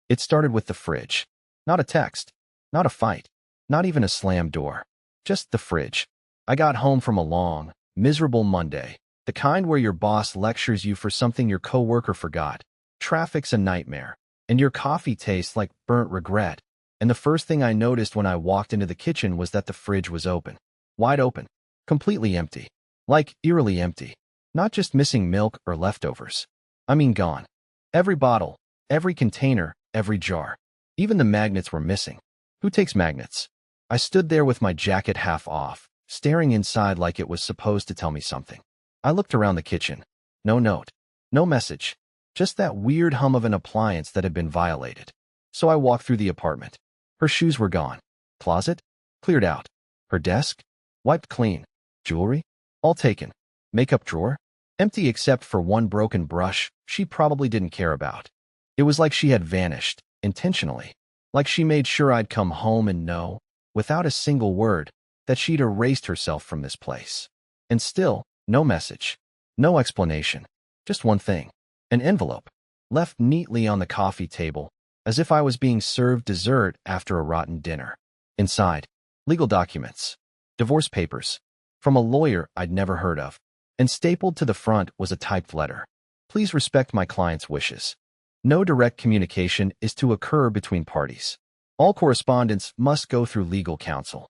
It started with the fridge. Not a text, not a fight, not even a slammed door. Just the fridge. I got home from a long, miserable Monday, the kind where your boss lectures you for something your coworker forgot. Traffic's a nightmare, and your coffee tastes like burnt regret. And the first thing I noticed when I walked into the kitchen was that the fridge was open. Wide open. Completely empty. Like, eerily empty. Not just missing milk or leftovers. I mean gone. Every bottle, every container, every jar. Even the magnets were missing. Who takes magnets? I stood there with my jacket half off, staring inside like it was supposed to tell me something. I looked around the kitchen. No note. No message. Just that weird hum of an appliance that had been violated. So I walked through the apartment. Her shoes were gone. Closet? Cleared out. Her desk? Wiped clean. Jewelry? All taken. Makeup drawer? Empty except for one broken brush she probably didn't care about. It was like she had vanished, intentionally. Like she made sure I'd come home and know, without a single word, that she'd erased herself from this place. And still, no message. No explanation. Just one thing. An envelope. Left neatly on the coffee table, as if I was being served dessert after a rotten dinner. Inside, legal documents. Divorce papers. From a lawyer I'd never heard of. And stapled to the front was a typed letter. Please respect my client's wishes. No direct communication is to occur between parties. All correspondence must go through legal counsel.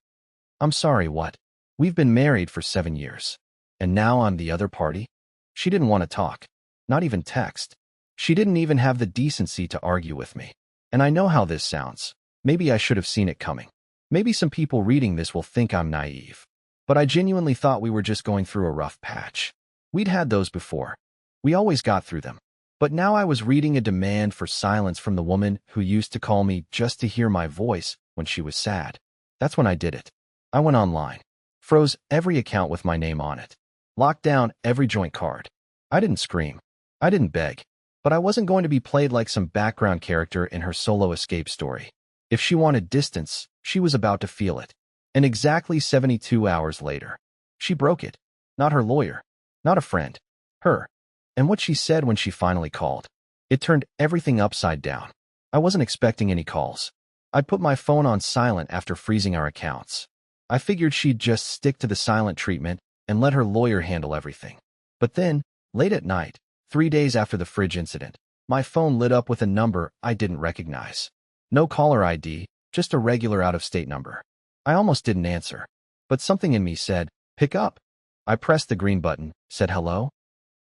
I'm sorry, what? We've been married for 7 years. And now I'm the other party? She didn't want to talk. Not even text. She didn't even have the decency to argue with me. And I know how this sounds. Maybe I should have seen it coming. Maybe some people reading this will think I'm naive. But I genuinely thought we were just going through a rough patch. We'd had those before. We always got through them. But now I was reading a demand for silence from the woman who used to call me just to hear my voice when she was sad. That's when I did it. I went online. Froze every account with my name on it. Locked down every joint card. I didn't scream. I didn't beg. But I wasn't going to be played like some background character in her solo escape story. If she wanted distance, she was about to feel it. And exactly 72 hours later, she broke it. Not her lawyer. Not a friend. Her. And what she said when she finally called. It turned everything upside down. I wasn't expecting any calls. I'd put my phone on silent after freezing our accounts. I figured she'd just stick to the silent treatment and let her lawyer handle everything. But then, late at night, 3 days after the fridge incident, my phone lit up with a number I didn't recognize. No caller ID, just a regular out-of-state number. I almost didn't answer. But something in me said, pick up. I pressed the green button, said hello,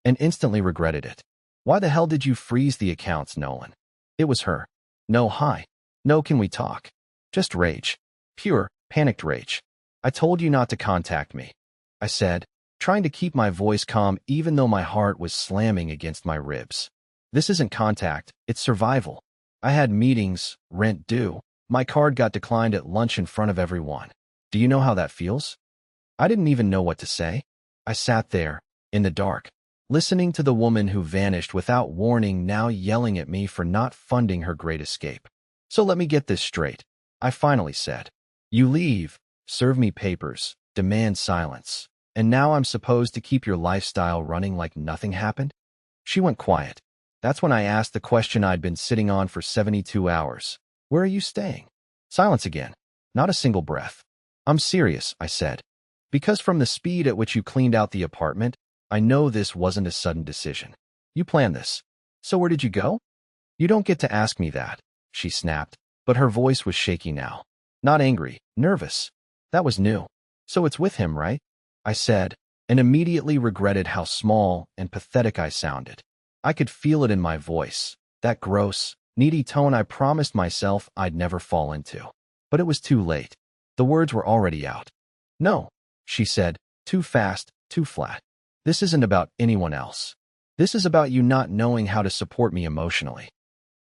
and instantly regretted it. Why the hell did you freeze the accounts, Nolan? It was her. No hi. No can we talk. Just rage. Pure, panicked rage. I told you not to contact me, I said, trying to keep my voice calm even though my heart was slamming against my ribs. This isn't contact, it's survival. I had meetings, rent due. My card got declined at lunch in front of everyone. Do you know how that feels? I didn't even know what to say. I sat there, in the dark, listening to the woman who vanished without warning now yelling at me for not funding her great escape. So let me get this straight, I finally said. You leave, serve me papers, demand silence, and now I'm supposed to keep your lifestyle running like nothing happened? She went quiet. That's when I asked the question I'd been sitting on for 72 hours. Where are you staying? Silence again. Not a single breath. I'm serious, I said. Because from the speed at which you cleaned out the apartment, I know this wasn't a sudden decision. You planned this. So where did you go? You don't get to ask me that, she snapped, but her voice was shaky now. Not angry, nervous. That was new. So it's with him, right? I said, and immediately regretted how small and pathetic I sounded. I could feel it in my voice, that gross, needy tone I promised myself I'd never fall into. But it was too late. The words were already out. No, she said, too fast, too flat. This isn't about anyone else. This is about you not knowing how to support me emotionally.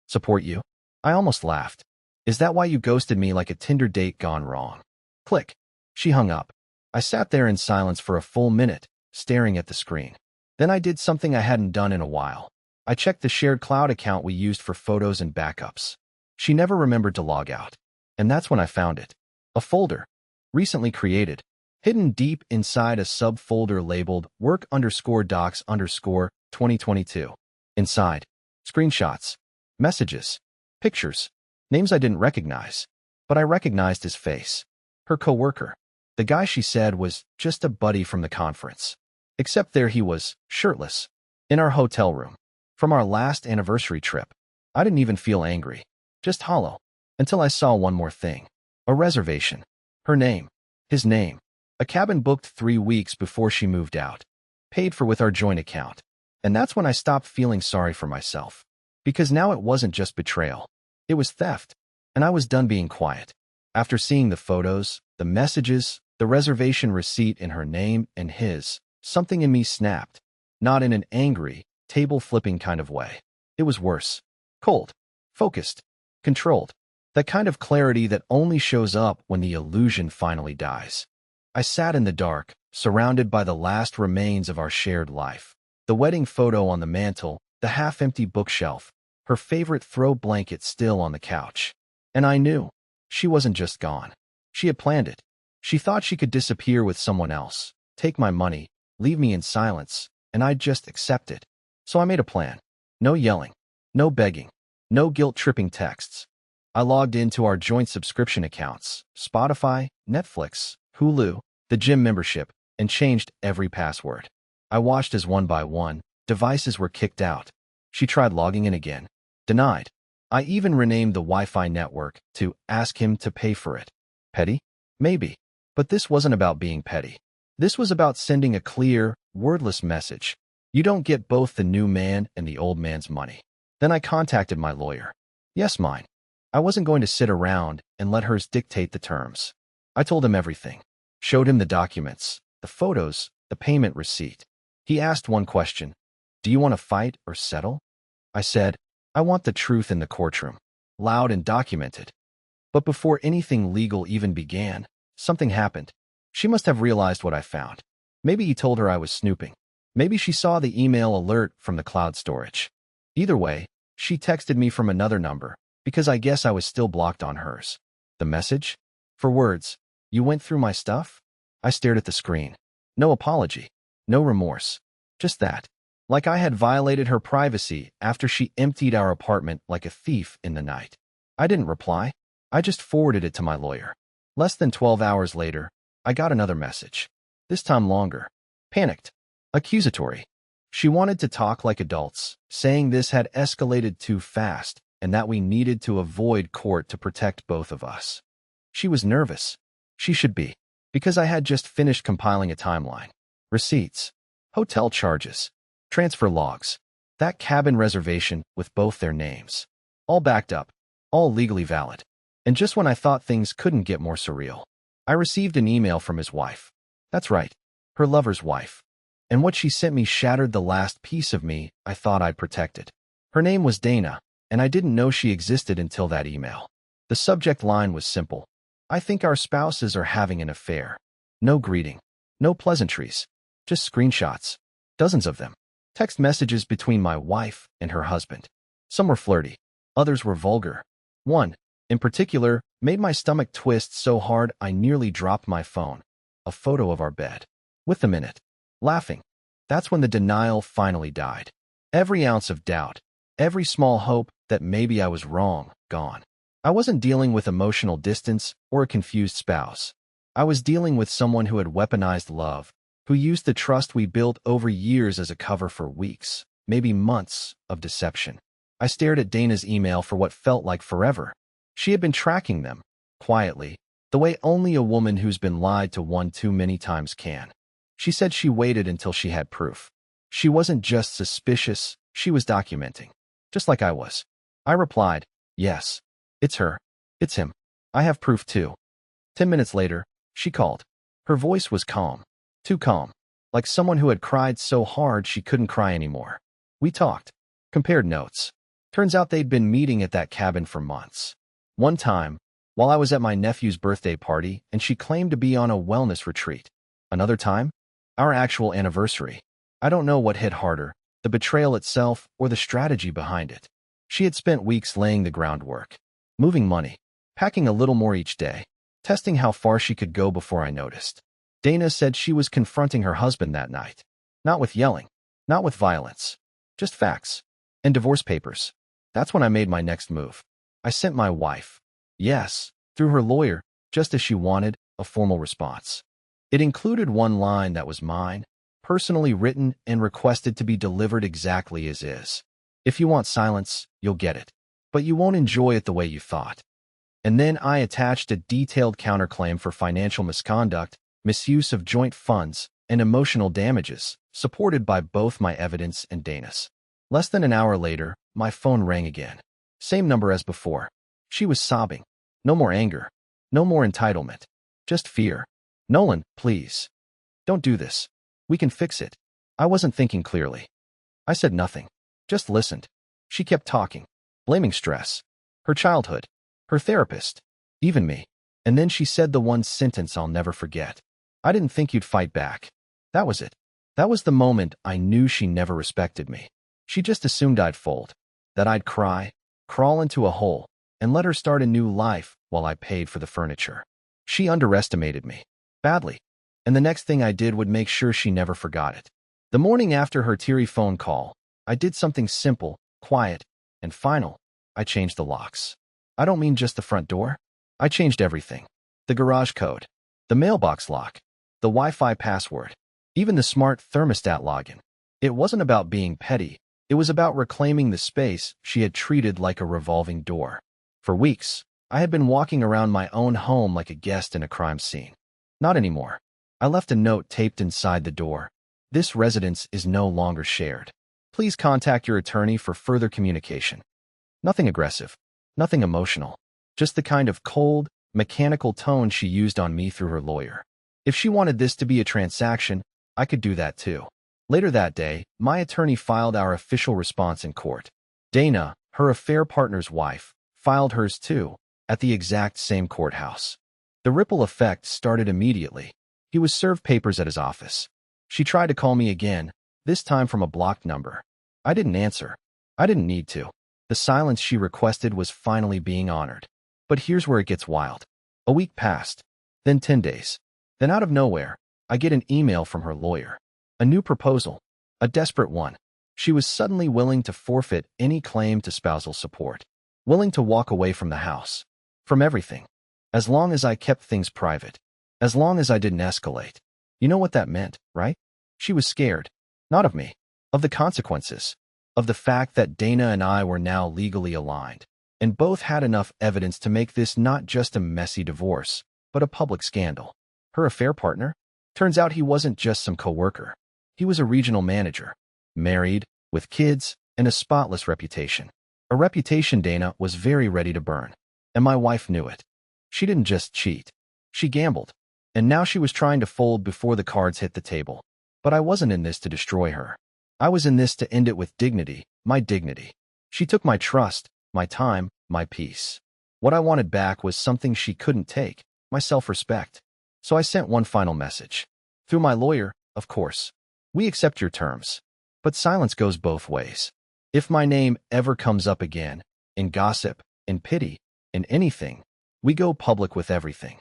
Support you? I almost laughed. Is that why you ghosted me like a Tinder date gone wrong? Click. She hung up. I sat there in silence for a full minute, staring at the screen. Then I did something I hadn't done in a while. I checked the shared cloud account we used for photos and backups. She never remembered to log out. And that's when I found it. A folder. Recently created. Hidden deep inside a subfolder labeled work_docs_2022. Inside. Screenshots. Messages. Pictures. Names I didn't recognize. But I recognized his face. Her coworker. The guy she said was just a buddy from the conference. Except there he was, shirtless, in our hotel room. From our last anniversary trip. I didn't even feel angry. Just hollow. Until I saw one more thing. A reservation. Her name. His name. A cabin booked 3 weeks before she moved out. Paid for with our joint account. And that's when I stopped feeling sorry for myself. Because now it wasn't just betrayal. It was theft. And I was done being quiet. After seeing the photos, the messages, the reservation receipt in her name and his, something in me snapped. Not in an angry, table-flipping kind of way. It was worse. Cold. Focused. Controlled. That kind of clarity that only shows up when the illusion finally dies. I sat in the dark, surrounded by the last remains of our shared life. The wedding photo on the mantel, the half-empty bookshelf, her favorite throw blanket still on the couch. And I knew. She wasn't just gone. She had planned it. She thought she could disappear with someone else, take my money, leave me in silence, and I'd just accept it. So I made a plan. No yelling. No begging. No guilt-tripping texts. I logged into our joint subscription accounts, Spotify, Netflix, Hulu, the gym membership, and changed every password. I watched as one by one, devices were kicked out. She tried logging in again. Denied. I even renamed the Wi-Fi network to ask him to pay for it. Petty? Maybe. But this wasn't about being petty. This was about sending a clear, wordless message. You don't get both the new man and the old man's money. Then I contacted my lawyer. Yes, mine. I wasn't going to sit around and let hers dictate the terms. I told him everything. Showed him the documents, the photos, the payment receipt. He asked one question. Do you want to fight or settle? I said, I want the truth in the courtroom. Loud and documented. But before anything legal even began, something happened. She must have realized what I found. Maybe he told her I was snooping. Maybe she saw the email alert from the cloud storage. Either way, she texted me from another number, because I guess I was still blocked on hers. The message? For words, you went through my stuff? I stared at the screen. No apology. No remorse. Just that. Like I had violated her privacy after she emptied our apartment like a thief in the night. I didn't reply. I just forwarded it to my lawyer. Less than 12 hours later, I got another message. This time longer. Panicked. Accusatory. She wanted to talk like adults, saying this had escalated too fast and that we needed to avoid court to protect both of us. She was nervous. She should be, because I had just finished compiling a timeline. Receipts. Hotel charges. Transfer logs. That cabin reservation with both their names. All backed up. All legally valid. And just when I thought things couldn't get more surreal, I received an email from his wife. That's right. Her lover's wife. And what she sent me shattered the last piece of me I thought I'd protected. Her name was Dana, and I didn't know she existed until that email. The subject line was simple. I think our spouses are having an affair. No greeting. No pleasantries. Just screenshots. Dozens of them. Text messages between my wife and her husband. Some were flirty. Others were vulgar. One, in particular, made my stomach twist so hard I nearly dropped my phone. A photo of our bed. With them in it. Laughing. That's when the denial finally died. Every ounce of doubt, every small hope that maybe I was wrong, gone. I wasn't dealing with emotional distance or a confused spouse. I was dealing with someone who had weaponized love, who used the trust we built over years as a cover for weeks, maybe months, of deception. I stared at Dana's email for what felt like forever. She had been tracking them, quietly, the way only a woman who's been lied to one too many times can. She said she waited until she had proof. She wasn't just suspicious, she was documenting. Just like I was. I replied, yes. It's her. It's him. I have proof too. 10 minutes later, she called. Her voice was calm. Too calm. Like someone who had cried so hard she couldn't cry anymore. We talked. Compared notes. Turns out they'd been meeting at that cabin for months. One time, while I was at my nephew's birthday party and she claimed to be on a wellness retreat. Another time, our actual anniversary. I don't know what hit harder, the betrayal itself or the strategy behind it. She had spent weeks laying the groundwork. Moving money. Packing a little more each day. Testing how far she could go before I noticed. Dana said she was confronting her husband that night. Not with yelling. Not with violence. Just facts. And divorce papers. That's when I made my next move. I sent my wife. Yes, through her lawyer, just as she wanted, a formal response. It included one line that was mine, personally written and requested to be delivered exactly as is. If you want silence, you'll get it. But you won't enjoy it the way you thought. And then I attached a detailed counterclaim for financial misconduct, misuse of joint funds, and emotional damages, supported by both my evidence and Dana's. Less than an hour later, my phone rang again. Same number as before. She was sobbing. No more anger. No more entitlement. Just fear. Nolan, please. Don't do this. We can fix it. I wasn't thinking clearly. I said nothing. Just listened. She kept talking, blaming stress, her childhood, her therapist, even me. And then she said the one sentence I'll never forget. I didn't think you'd fight back. That was it. That was the moment I knew she never respected me. She just assumed I'd fold, that I'd cry, crawl into a hole, and let her start a new life while I paid for the furniture. She underestimated me. Badly. And the next thing I did would make sure she never forgot it. The morning after her teary phone call, I did something simple, quiet, and final. I changed the locks. I don't mean just the front door. I changed everything. The garage code, the mailbox lock, the Wi-Fi password, even the smart thermostat login. It wasn't about being petty. It was about reclaiming the space she had treated like a revolving door. For weeks, I had been walking around my own home like a guest in a crime scene. Not anymore. I left a note taped inside the door. This residence is no longer shared. Please contact your attorney for further communication. Nothing aggressive. Nothing emotional. Just the kind of cold, mechanical tone she used on me through her lawyer. If she wanted this to be a transaction, I could do that too. Later that day, my attorney filed our official response in court. Dana, her affair partner's wife, filed hers too, at the exact same courthouse. The ripple effect started immediately. He was served papers at his office. She tried to call me again, this time from a blocked number. I didn't answer. I didn't need to. The silence she requested was finally being honored. But here's where it gets wild. A week passed, then 10 days. Then out of nowhere, I get an email from her lawyer. A new proposal. A desperate one. She was suddenly willing to forfeit any claim to spousal support. Willing to walk away from the house. From everything. As long as I kept things private. As long as I didn't escalate. You know what that meant, right? She was scared. Not of me. Of the consequences. Of the fact that Dana and I were now legally aligned. And both had enough evidence to make this not just a messy divorce, but a public scandal. Her affair partner? Turns out he wasn't just some coworker. He was a regional manager. Married, with kids, and a spotless reputation. A reputation Dana was very ready to burn. And my wife knew it. She didn't just cheat. She gambled. And now she was trying to fold before the cards hit the table. But I wasn't in this to destroy her. I was in this to end it with dignity, my dignity. She took my trust, my time, my peace. What I wanted back was something she couldn't take, my self-respect. So I sent one final message. Through my lawyer, of course. We accept your terms. But silence goes both ways. If my name ever comes up again, in gossip, in pity, in anything, we go public with everything.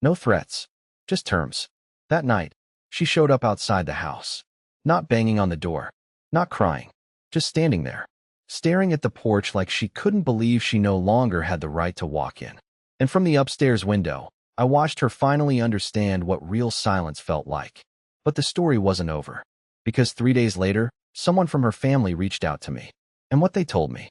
No threats, just terms. That night, she showed up outside the house. Not banging on the door, not crying, just standing there, staring at the porch like she couldn't believe she no longer had the right to walk in. And from the upstairs window, I watched her finally understand what real silence felt like. But the story wasn't over. Because 3 days later, someone from her family reached out to me. And what they told me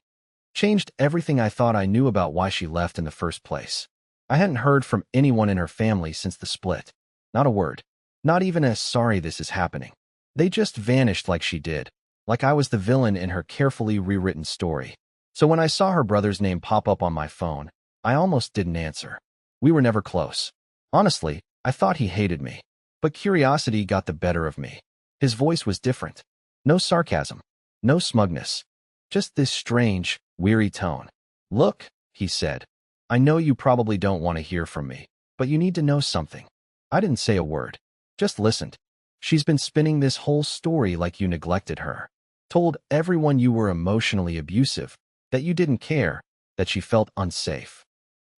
changed everything I thought I knew about why she left in the first place. I hadn't heard from anyone in her family since the split. Not a word. Not even a sorry this is happening. They just vanished like she did. Like I was the villain in her carefully rewritten story. So when I saw her brother's name pop up on my phone, I almost didn't answer. We were never close. Honestly, I thought he hated me. But curiosity got the better of me. His voice was different. No sarcasm. No smugness. Just this strange, weary tone. Look, he said. I know you probably don't want to hear from me, but you need to know something. I didn't say a word. Just listened. She's been spinning this whole story like you neglected her. Told everyone you were emotionally abusive, that you didn't care, that she felt unsafe.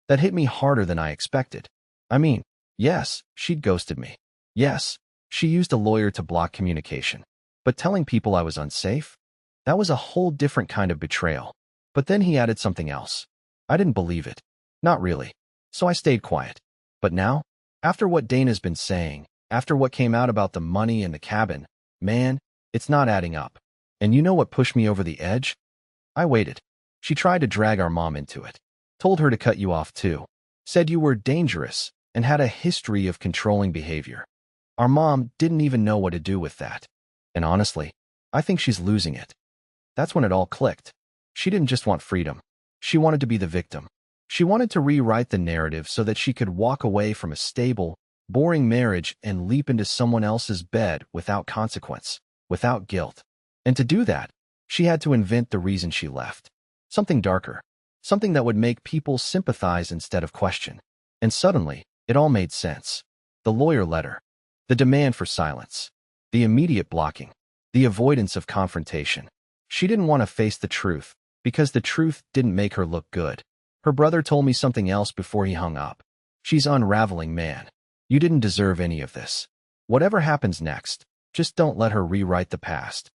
That hit me harder than I expected. I mean, yes, she'd ghosted me. Yes, she used a lawyer to block communication. But telling people I was unsafe? That was a whole different kind of betrayal. But then he added something else. I didn't believe it. Not really. So I stayed quiet. But now, after what Dana's been saying, after what came out about the money and the cabin, man, it's not adding up. And you know what pushed me over the edge? I waited. She tried to drag our mom into it. Told her to cut you off too. Said you were dangerous and had a history of controlling behavior. Our mom didn't even know what to do with that. And honestly, I think she's losing it. That's when it all clicked. She didn't just want freedom. She wanted to be the victim. She wanted to rewrite the narrative so that she could walk away from a stable, boring marriage and leap into someone else's bed without consequence, without guilt. And to do that, she had to invent the reason she left. Something darker. Something that would make people sympathize instead of question. And suddenly, it all made sense. The lawyer letter. The demand for silence. The immediate blocking. The avoidance of confrontation. She didn't want to face the truth, because the truth didn't make her look good. Her brother told me something else before he hung up. She's unraveling, man. You didn't deserve any of this. Whatever happens next, just don't let her rewrite the past.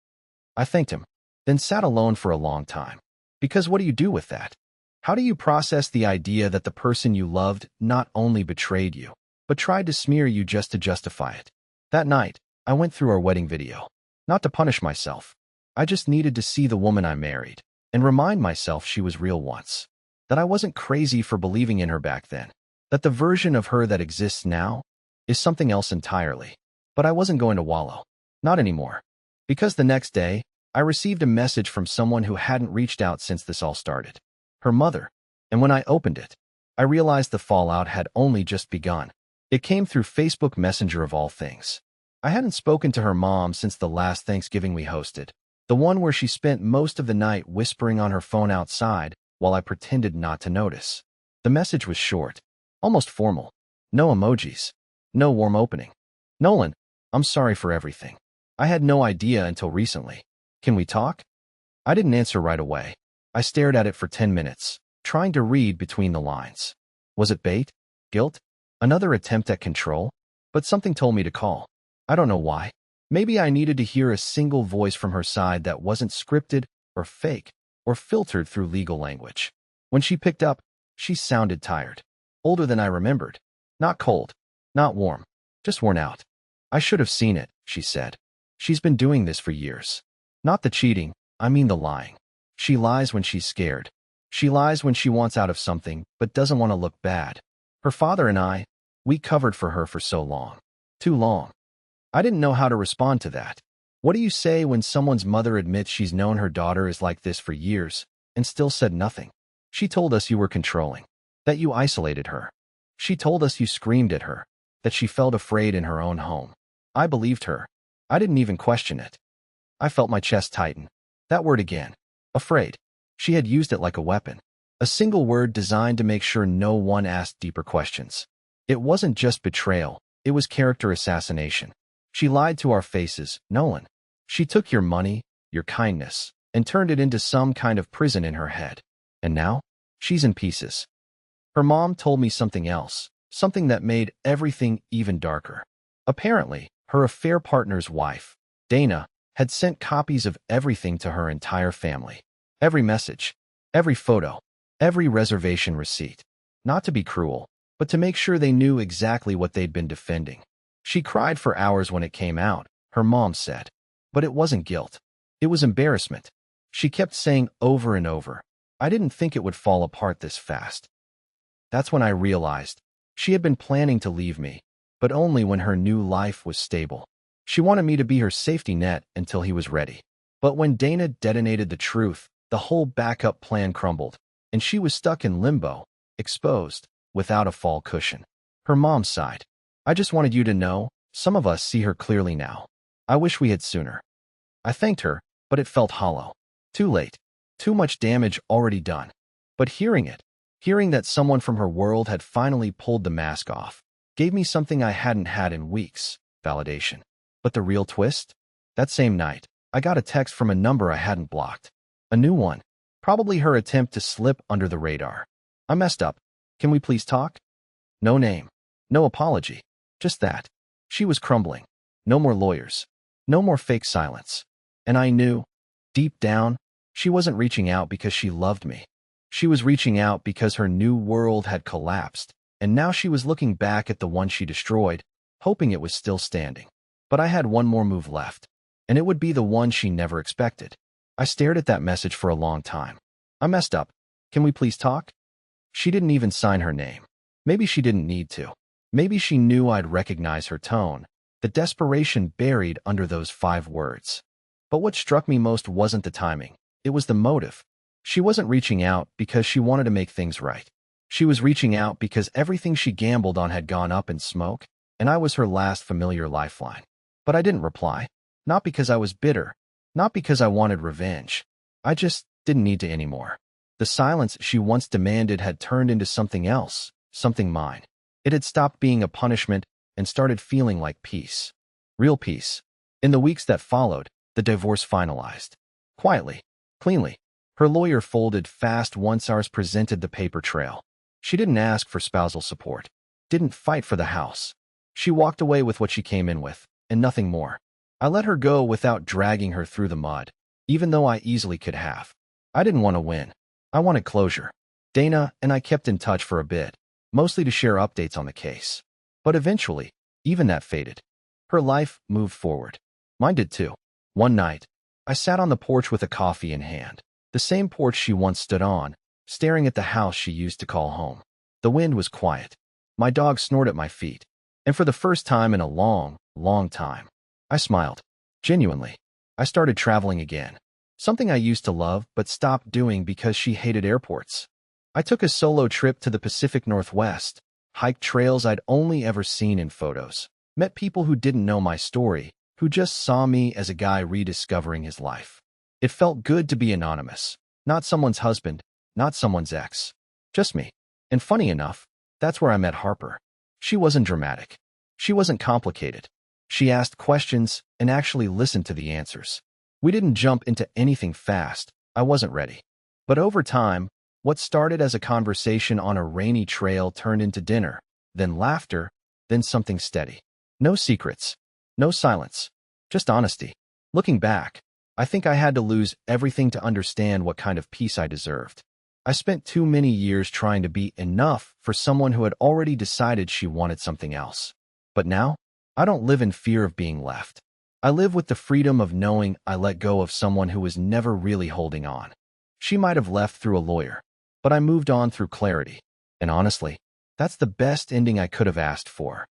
I thanked him, then sat alone for a long time. Because what do you do with that? How do you process the idea that the person you loved not only betrayed you, but tried to smear you just to justify it? That night, I went through our wedding video. Not to punish myself. I just needed to see the woman I married and remind myself she was real once. That I wasn't crazy for believing in her back then. That the version of her that exists now is something else entirely. But I wasn't going to wallow. Not anymore. Because the next day, I received a message from someone who hadn't reached out since this all started. Her mother. And when I opened it, I realized the fallout had only just begun. It came through Facebook Messenger of all things. I hadn't spoken to her mom since the last Thanksgiving we hosted. The one where she spent most of the night whispering on her phone outside while I pretended not to notice. The message was short, almost formal. No emojis. No warm opening. Nolan, I'm sorry for everything. I had no idea until recently. Can we talk? I didn't answer right away. I stared at it for 10 minutes, trying to read between the lines. Was it bait? Guilt? Another attempt at control? But something told me to call. I don't know why. Maybe I needed to hear a single voice from her side that wasn't scripted or fake or filtered through legal language. When she picked up, she sounded tired. Older than I remembered. Not cold. Not warm. Just worn out. I should have seen it, she said. She's been doing this for years. Not the cheating, I mean the lying. She lies when she's scared. She lies when she wants out of something but doesn't want to look bad. Her father and I, we covered for her for so long. Too long. I didn't know how to respond to that. What do you say when someone's mother admits she's known her daughter is like this for years and still said nothing? She told us you were controlling, that you isolated her. She told us you screamed at her, that she felt afraid in her own home. I believed her. I didn't even question it. I felt my chest tighten. That word again. Afraid. She had used it like a weapon. A single word designed to make sure no one asked deeper questions. It wasn't just betrayal. It was character assassination. She lied to our faces, Nolan. She took your money, your kindness, and turned it into some kind of prison in her head. And now, she's in pieces. Her mom told me something else, something that made everything even darker. Apparently, her affair partner's wife, Dana, had sent copies of everything to her entire family. Every message, every photo, every reservation receipt. Not to be cruel, but to make sure they knew exactly what they'd been defending. She cried for hours when it came out, her mom said. But it wasn't guilt. It was embarrassment. She kept saying over and over, I didn't think it would fall apart this fast. That's when I realized she had been planning to leave me, but only when her new life was stable. She wanted me to be her safety net until he was ready. But when Dana detonated the truth, the whole backup plan crumbled, and she was stuck in limbo, exposed, without a fall cushion. Her mom sighed. I just wanted you to know, some of us see her clearly now. I wish we had sooner. I thanked her, but it felt hollow. Too late. Too much damage already done. But hearing it, hearing that someone from her world had finally pulled the mask off, gave me something I hadn't had in weeks, validation. But the real twist? That same night, I got a text from a number I hadn't blocked. A new one. Probably her attempt to slip under the radar. I messed up. Can we please talk? No name. No apology. Just that. She was crumbling. No more lawyers. No more fake silence. And I knew, deep down, she wasn't reaching out because she loved me. She was reaching out because her new world had collapsed, and now she was looking back at the one she destroyed, hoping it was still standing. But I had one more move left, and it would be the one she never expected. I stared at that message for a long time. I messed up. Can we please talk? She didn't even sign her name. Maybe she didn't need to. Maybe she knew I'd recognize her tone, the desperation buried under those 5 words. But what struck me most wasn't the timing. It was the motive. She wasn't reaching out because she wanted to make things right. She was reaching out because everything she gambled on had gone up in smoke, and I was her last familiar lifeline. But I didn't reply. Not because I was bitter. Not because I wanted revenge. I just didn't need to anymore. The silence she once demanded had turned into something else, something mine. It had stopped being a punishment and started feeling like peace. Real peace. In the weeks that followed, the divorce finalized. Quietly, cleanly. Her lawyer folded fast once ours presented the paper trail. She didn't ask for spousal support. Didn't fight for the house. She walked away with what she came in with, and nothing more. I let her go without dragging her through the mud, even though I easily could have. I didn't want to win. I wanted closure. Dana and I kept in touch for a bit, mostly to share updates on the case. But eventually, even that faded. Her life moved forward. Mine did too. One night, I sat on the porch with a coffee in hand, the same porch she once stood on, staring at the house she used to call home. The wind was quiet. My dog snored at my feet. And for the first time in a long, long time, I smiled. Genuinely. I started traveling again. Something I used to love but stopped doing because she hated airports. I took a solo trip to the Pacific Northwest, hiked trails I'd only ever seen in photos, met people who didn't know my story, who just saw me as a guy rediscovering his life. It felt good to be anonymous. Not someone's husband, not someone's ex. Just me. And funny enough, that's where I met Harper. She wasn't dramatic. She wasn't complicated. She asked questions and actually listened to the answers. We didn't jump into anything fast. I wasn't ready. But over time, what started as a conversation on a rainy trail turned into dinner, then laughter, then something steady. No secrets. No silence. Just honesty. Looking back, I think I had to lose everything to understand what kind of peace I deserved. I spent too many years trying to be enough for someone who had already decided she wanted something else. But now, I don't live in fear of being left. I live with the freedom of knowing I let go of someone who was never really holding on. She might have left through a lawyer, but I moved on through clarity. And honestly, that's the best ending I could have asked for.